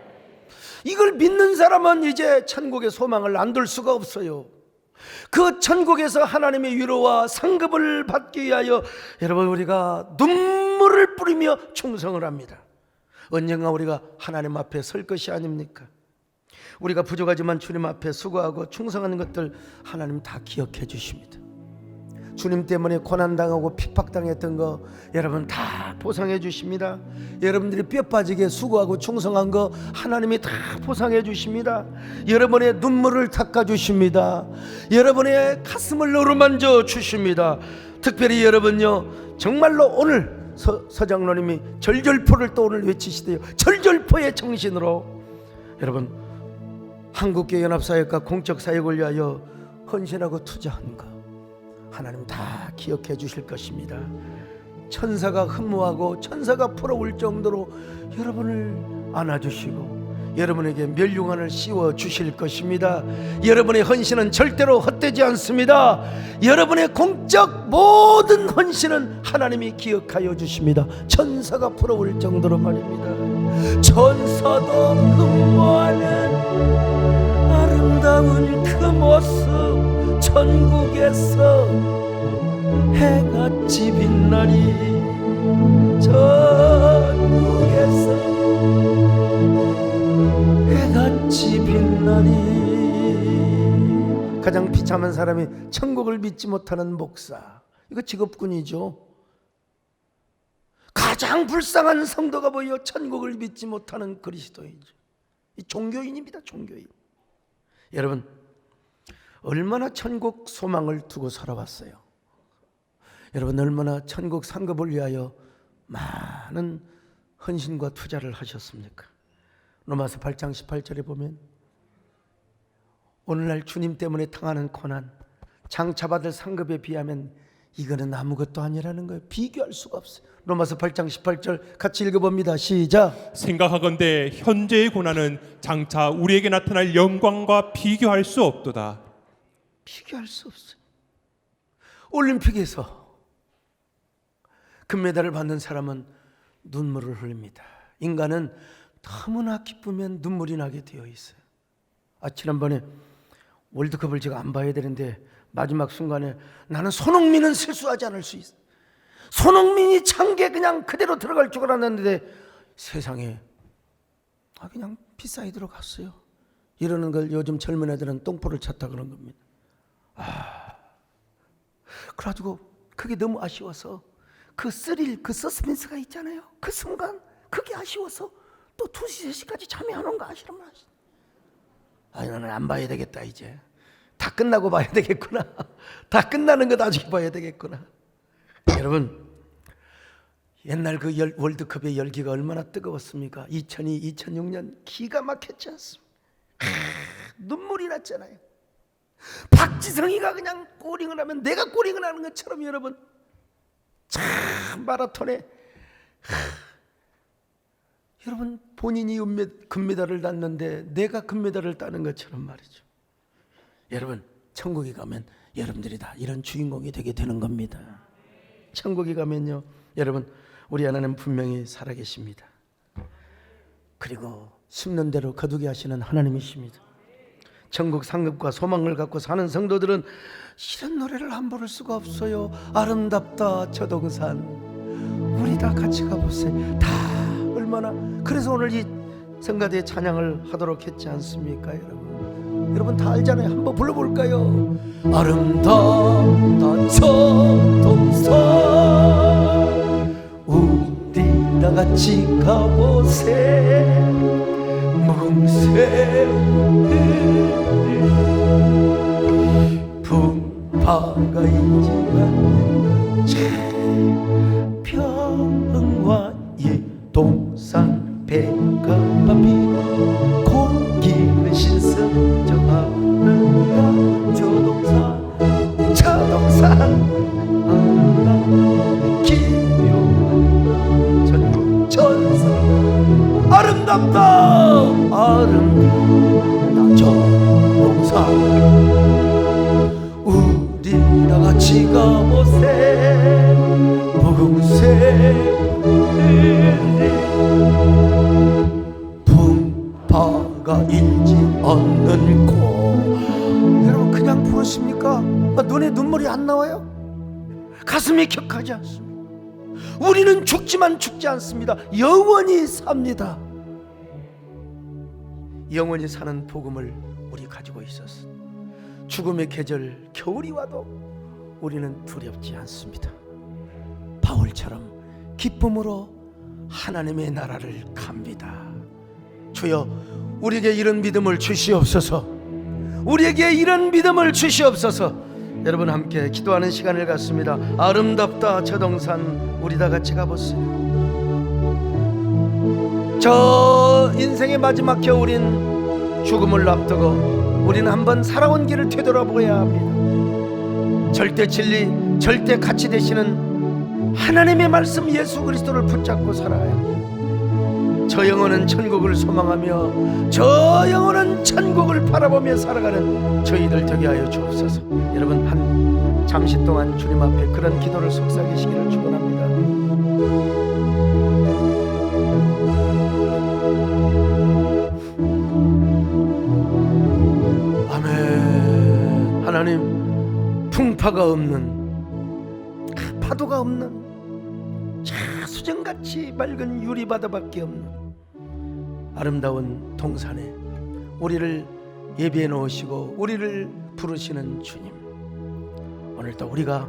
이걸 믿는 사람은 이제 천국의 소망을 안 둘 수가 없어요. 그 천국에서 하나님의 위로와 상급을 받기 위하여 여러분, 우리가 눈물을 뿌리며 충성을 합니다. 언젠가 우리가 하나님 앞에 설 것이 아닙니까? 우리가 부족하지만 주님 앞에 수고하고 충성하는 것들 하나님 다 기억해 주십니다. 주님 때문에 고난당하고 핍박당했던 거 여러분 다 보상해 주십니다. 여러분들이 뼈 빠지게 수고하고 충성한 거 하나님이 다 보상해 주십니다. 여러분의 눈물을 닦아 주십니다. 여러분의 가슴을 어루만져 주십니다. 특별히 여러분요, 정말로 오늘 서장로님이 절절포를 또 오늘 외치시대요. 절절포의 정신으로 여러분, 한국교회 연합사역과 공적 사역을 위하여 헌신하고 투자한 거 하나님 다 기억해 주실 것입니다. 천사가 흠모하고 천사가 부러울 정도로 여러분을 안아주시고 여러분에게 멸류관을 씌워 주실 것입니다. 여러분의 헌신은 절대로 헛되지 않습니다. 여러분의 공적 모든 헌신은 하나님이 기억하여 주십니다. 천사가 부러울 정도로 말입니다. 천사도 흠모하는 아름다운 그 모습, 천국에서 해같이 빛나리, 천국에서 해같이 빛나리. 가장 비참한 사람이 천국을 믿지 못하는 목사, 이거 직업군이죠. 가장 불쌍한 성도가 보여 천국을 믿지 못하는 그리스도인이죠. 이 종교인입니다. 종교인. 여러분, 얼마나 천국 소망을 두고 살아왔어요. 여러분, 얼마나 천국 상급을 위하여 많은 헌신과 투자를 하셨습니까? 로마서 8장 18절에 보면 오늘날 주님 때문에 당하는 고난, 장차받을 상급에 비하면 이거는 아무것도 아니라는 거예요. 비교할 수가 없어요. 로마서 8장 18절 같이 읽어봅니다. 시작. 생각하건대 현재의 고난은 장차 우리에게 나타날 영광과 비교할 수 없도다. 비교할 수 없어요. 올림픽에서 금메달을 받는 사람은 눈물을 흘립니다. 인간은 너무나 기쁘면 눈물이 나게 되어 있어요. 지난번에 월드컵을 제가 안 봐야 되는데 마지막 순간에 나는 손흥민은 실수하지 않을 수 있어. 손흥민이 찬게 그냥 그대로 들어갈 줄 알았는데 세상에 그냥 비사이드로 갔어요. 이러는 걸 요즘 젊은 애들은 똥포를 찼다 그런 겁니다. 그래가지고 그게 너무 아쉬워서 그 스릴, 그 서스펜스가 있잖아요. 그 순간 그게 아쉬워서 또 2시, 3시까지 잠이 안 온 거 아시는 분 나는 안 봐야 되겠다. 이제 다 끝나고 봐야 되겠구나. 다 끝나는 거 나중에 봐야 되겠구나. 여러분, 옛날 그 월드컵의 열기가 얼마나 뜨거웠습니까? 2002, 2006년 기가 막혔지 않습니까? 눈물이 났잖아요. 박지성이가 그냥 꼬링을 하면 내가 꼬링을 하는 것처럼 여러분, 참 마라톤에 여러분, 본인이 금메달을 땄는데 내가 금메달을 따는 것처럼 말이죠. 여러분, 천국에 가면 여러분들이 다 이런 주인공이 되게 되는 겁니다. 천국에 가면요, 여러분, 우리 하나님 분명히 살아계십니다. 그리고 심는 대로 거두게 하시는 하나님이십니다. 천국 상급과 소망을 갖고 사는 성도들은 이런 노래를 안 부를 수가 없어요. 아름답다 저도 그 산, 우리 다 같이 가보세요. 다 얼마나. 그래서 오늘 이 성가대의 찬양을 하도록 했지 않습니까? 여러분 다 알잖아요. 한번 불러볼까요? 아름답다 저 동산, 우리 다 같이 가보세. 풍파가 있지 않는 평화의 동산 배가 바삐 공기는 신성정하는 저동산 아름다운 기묘한 전국 천사 아름답다 저동산 우리 다같이 가보세 무궁세 풍파가 일지 않는 곳. 여러분 그냥 부르십니까? 눈에 눈물이 안 나와요? 가슴이 격하지 않습니다. 우리는 죽지만 죽지 않습니다. 영원히 삽니다. 영원히 사는 복음을 우리 가지고 있었어. 죽음의 계절 겨울이 와도 우리는 두렵지 않습니다. 바울처럼 기쁨으로 하나님의 나라를 갑니다. 주여 우리에게 이런 믿음을 주시옵소서. 우리에게 이런 믿음을 주시옵소서. 여러분 함께 기도하는 시간을 갖습니다. 아름답다 저동산 우리 다 같이 가보세요. 저 인생의 마지막 겨울인 죽음을 앞두고 우리는 한번 살아온 길을 되돌아보아야 합니다. 절대 진리, 절대 가치 되시는 하나님의 말씀 예수 그리스도를 붙잡고 살아요. 저 영혼은 천국을 소망하며 저 영혼은 천국을 바라보며 살아가는 저희들 되게 하여 주옵소서. 여러분 한 잠시 동안 주님 앞에 그런 기도를 속삭이시기를 축원합니다. 아멘. 하나님 풍파가 없는 파도가 없는 수정같이 맑은 유리바다밖에 없는 아름다운 동산에 우리를 예비해 놓으시고 우리를 부르시는 주님, 오늘도 우리가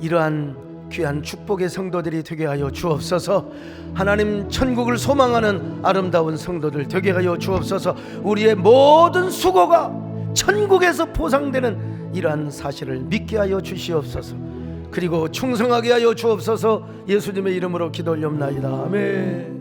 이러한 귀한 축복의 성도들이 되게 하여 주옵소서. 하나님 천국을 소망하는 아름다운 성도들 되게 하여 주옵소서. 우리의 모든 수고가 천국에서 보상되는 이러한 사실을 믿게 하여 주시옵소서. 그리고 충성하게 하여 주옵소서. 예수님의 이름으로 기도 올려옵나이다. 아멘.